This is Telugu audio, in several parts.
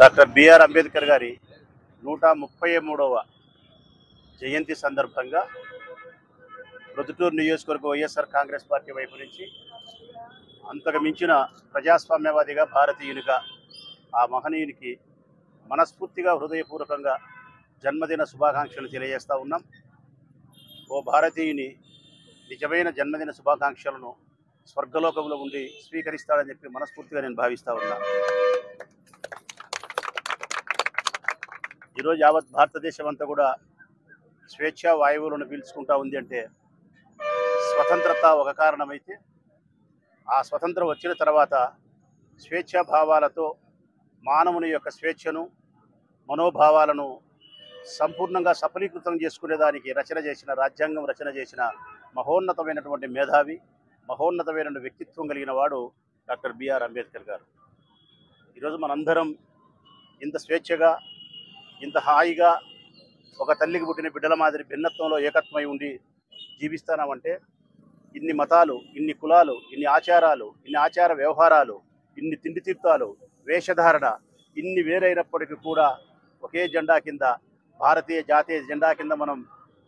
డాక్టర్ బిఆర్ అంబేద్కర్ గారి 133వ జయంతి సందర్భంగా ప్రొద్దుటూరు నియోజకవర్గ వైఎస్ఆర్ కాంగ్రెస్ పార్టీ వైపు నుంచి అంతకు మించిన ప్రజాస్వామ్యవాదిగా భారతీయునిగా ఆ మహనీయునికి మనస్ఫూర్తిగా హృదయపూర్వకంగా జన్మదిన శుభాకాంక్షలు తెలియజేస్తూ ఉన్నాం. ఓ భారతీయుని నిజమైన జన్మదిన శుభాకాంక్షలను స్వర్గలోకంలో ఉండి స్వీకరిస్తాడని చెప్పి మనస్ఫూర్తిగా నేను భావిస్తూ ఉన్నా. ఈరోజు యావత్ భారతదేశం అంతా కూడా స్వేచ్ఛా వాయువులను పీల్చుకుంటూ ఉంది అంటే స్వతంత్రత ఒక కారణమైతే, ఆ స్వతంత్రం వచ్చిన తర్వాత స్వేచ్ఛా భావాలతో మానవుని యొక్క స్వేచ్ఛను మనోభావాలను సంపూర్ణంగా సఫలీకృతం చేసుకునేదానికి రాజ్యాంగం రచన చేసిన మహోన్నతమైనటువంటి మేధావి, మహోన్నతమైన వ్యక్తిత్వం కలిగిన వాడు డాక్టర్ బిఆర్ అంబేద్కర్ గారు. ఈరోజు మనందరం ఇంత స్వేచ్ఛగా, ఇంత హాయిగా ఒక తల్లికి పుట్టిన బిడ్డల మాదిరి భిన్నత్వంలో ఏకత్వమై ఉండి జీవిస్తానామంటే ఇన్ని మతాలు, ఇన్ని కులాలు, ఇన్ని ఆచారాలు, ఇన్ని ఆచార వ్యవహారాలు, ఇన్ని తిండి తీర్థాలు, వేషధారణ ఇన్ని వేరైనప్పటికీ కూడా ఒకే జెండా కింద, భారతీయ జాతీయ జెండా కింద మనం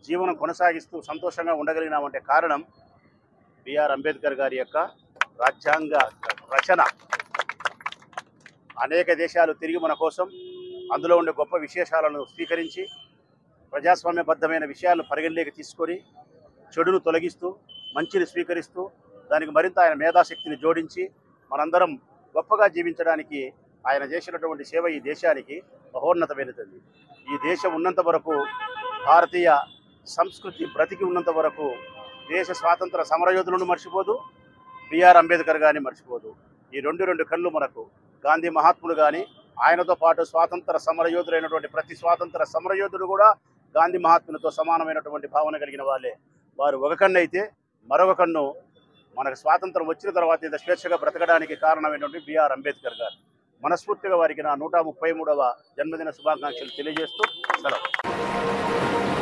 జీవనం కొనసాగిస్తూ సంతోషంగా ఉండగలిగినామంటే కారణం బిఆర్ అంబేద్కర్ గారి యొక్క రాజ్యాంగ రచన. అనేక దేశాలు తిరిగి మన కోసం అందులో ఉండే గొప్ప విశేషాలను స్వీకరించి ప్రజాస్వామ్యబద్ధమైన విషయాలను పరిగణలోకి తీసుకొని చెడును తొలగిస్తూ మంచిని స్వీకరిస్తూ దానికి మరింత ఆయన మేధాశక్తిని జోడించి మనందరం గొప్పగా జీవించడానికి ఆయన చేసినటువంటి సేవ ఈ దేశానికి మహోన్నతమైనది. ఈ దేశం ఉన్నంత వరకు, భారతీయ సంస్కృతి బ్రతికి ఉన్నంత వరకు దేశ స్వాతంత్ర సమరయోధులను మర్చిపోదు, బిఆర్ అంబేద్కర్ గారిని మర్చిపోదు. ఈ రెండు కళ్ళు మనకు గాంధీ మహాత్ములు కానీ, ఆయనతో పాటు స్వాతంత్ర సమరయోధులైనటువంటి ప్రతి స్వాతంత్ర సమరయోధుడు కూడా గాంధీ మహాత్ములతో సమానమైనటువంటి భావన కలిగిన వాళ్ళే. వారు ఒక కన్ను అయితే మరొక కన్ను మనకు స్వాతంత్రం వచ్చిన తర్వాత ఇంత స్వేచ్ఛగా బ్రతకడానికి కారణమైనటువంటి బిఆర్ అంబేద్కర్ గారు. మనస్ఫూర్తిగా వారికి నా 133వ జన్మదిన శుభాకాంక్షలు తెలియజేస్తూ సెలవు.